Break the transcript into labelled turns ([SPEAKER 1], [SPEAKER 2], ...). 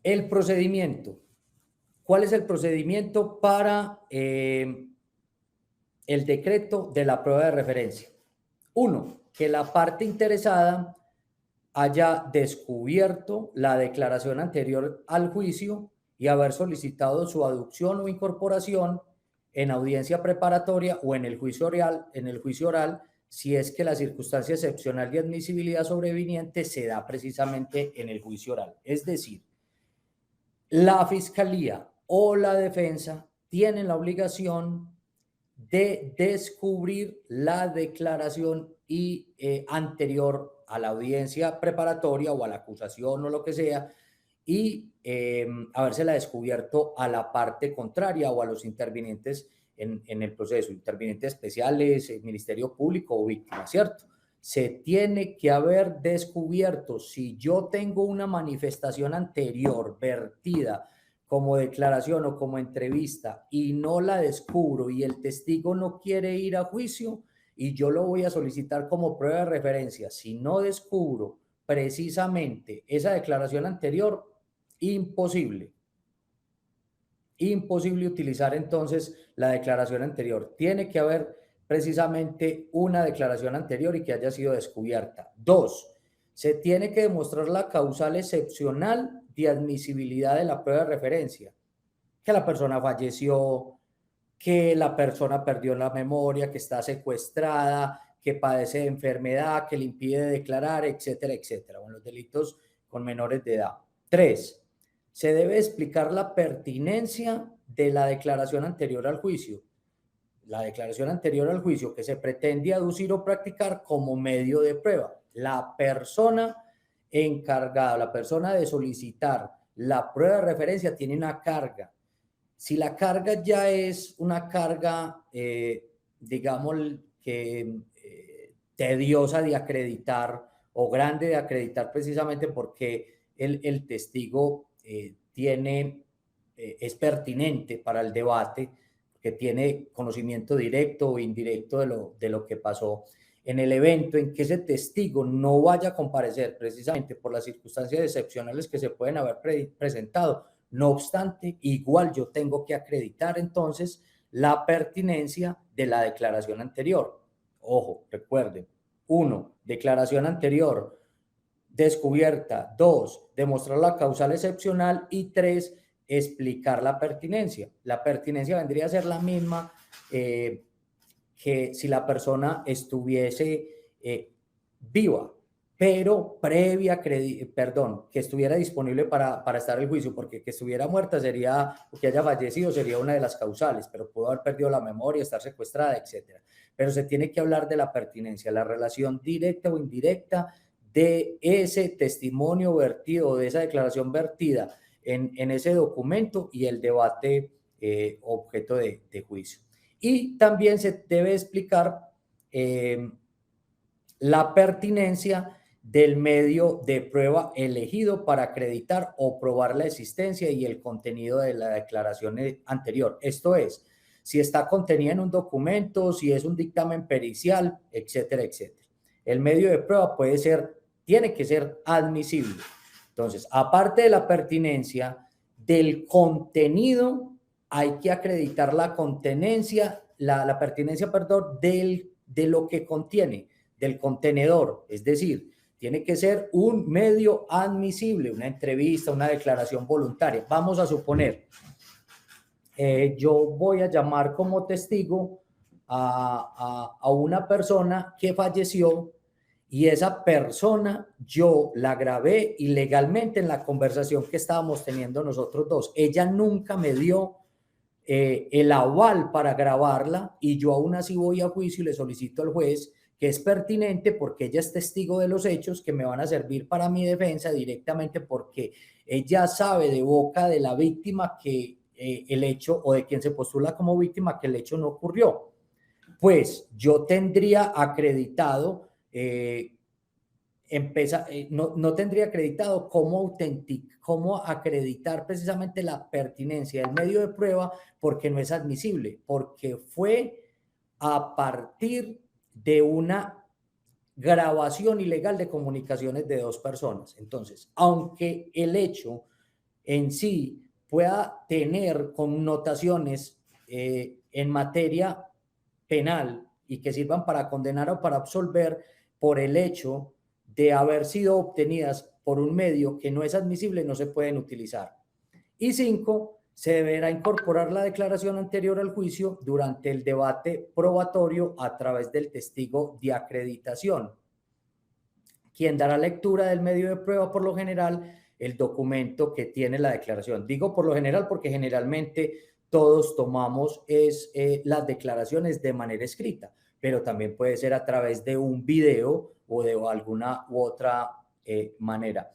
[SPEAKER 1] El procedimiento. ¿Cuál es el procedimiento para el decreto de la prueba de referencia? Uno, que la parte interesada haya descubierto la declaración anterior al juicio y haber solicitado su aducción o incorporación en audiencia preparatoria o en el juicio oral, si es que la circunstancia excepcional de admisibilidad sobreviniente se da precisamente en el juicio oral. Es decir, la fiscalía o la defensa tienen la obligación de descubrir la declaración anterior a la audiencia preparatoria o a la acusación o lo que sea, y habérsela descubierto a la parte contraria o a los intervinientes en el proceso, intervinientes especiales, el Ministerio Público o víctima, ¿cierto? Se tiene que haber descubierto. Si yo tengo una manifestación anterior vertida como declaración o como entrevista y no la descubro y el testigo no quiere ir a juicio y yo lo voy a solicitar como prueba de referencia, si no descubro precisamente esa declaración anterior, imposible. Imposible utilizar entonces la declaración anterior. Tiene que haber precisamente una declaración anterior y que haya sido descubierta. Dos, se tiene que demostrar la causal excepcional de admisibilidad de la prueba de referencia. Que la persona falleció, que la persona perdió la memoria, que está secuestrada, que padece de enfermedad, que le impide declarar, etcétera, etcétera. O en los delitos con menores de edad. Tres, se debe explicar la pertinencia de la declaración anterior al juicio. La declaración anterior al juicio que se pretende aducir o practicar como medio de prueba. La persona encargada, la persona de solicitar la prueba de referencia tiene una carga. Si la carga ya es una carga, digamos, que tediosa de acreditar o grande de acreditar precisamente porque el testigo es pertinente para el debate, que tiene conocimiento directo o indirecto de lo que pasó en el evento, en que ese testigo no vaya a comparecer precisamente por las circunstancias excepcionales que se pueden haber presentado. No obstante, igual yo tengo que acreditar entonces la pertinencia de la declaración anterior. Ojo, recuerden, 1, declaración anterior descubierta. 2, demostrar la causal excepcional. Y 3, explicar la pertinencia. La pertinencia vendría a ser la misma que si la persona estuviese viva, pero que estuviera disponible para estar en el juicio, porque que estuviera muerta sería, o que haya fallecido sería una de las causales, pero pudo haber perdido la memoria, estar secuestrada, etcétera. Pero se tiene que hablar de la pertinencia, la relación directa o indirecta de ese testimonio vertido, de esa declaración vertida en ese documento y el debate objeto de juicio. Y también se debe explicar la pertinencia del medio de prueba elegido para acreditar o probar la existencia y el contenido de la declaración anterior. Esto es, si está contenida en un documento, si es un dictamen pericial, etcétera, etcétera. El medio de prueba tiene que ser admisible. Entonces, aparte de la pertinencia del contenido, hay que acreditar la pertinencia, perdón, de lo que contiene, del contenedor. Es decir, tiene que ser un medio admisible, una entrevista, una declaración voluntaria. Vamos a suponer, yo voy a llamar como testigo a una persona que falleció y esa persona yo la grabé ilegalmente en la conversación que estábamos teniendo nosotros dos. Ella nunca me dio el aval para grabarla y yo aún así voy a juicio y le solicito al juez que es pertinente porque ella es testigo de los hechos que me van a servir para mi defensa directamente, porque ella sabe de boca de la víctima que el hecho, o de quien se postula como víctima, que el hecho no ocurrió. Pues yo tendría acreditado no tendría acreditado cómo acreditar precisamente la pertinencia del medio de prueba, porque no es admisible, porque fue a partir de una grabación ilegal de comunicaciones de dos personas. Entonces, aunque el hecho en sí pueda tener connotaciones en materia penal y que sirvan para condenar o para absolver por el hecho de haber sido obtenidas por un medio que no es admisible, no se pueden utilizar. Y 5, se deberá incorporar la declaración anterior al juicio durante el debate probatorio a través del testigo de acreditación, quien dará lectura del medio de prueba, por lo general, el documento que tiene la declaración. Digo por lo general porque generalmente todos tomamos las declaraciones de manera escrita, pero también puede ser a través de un video o de alguna u otra manera.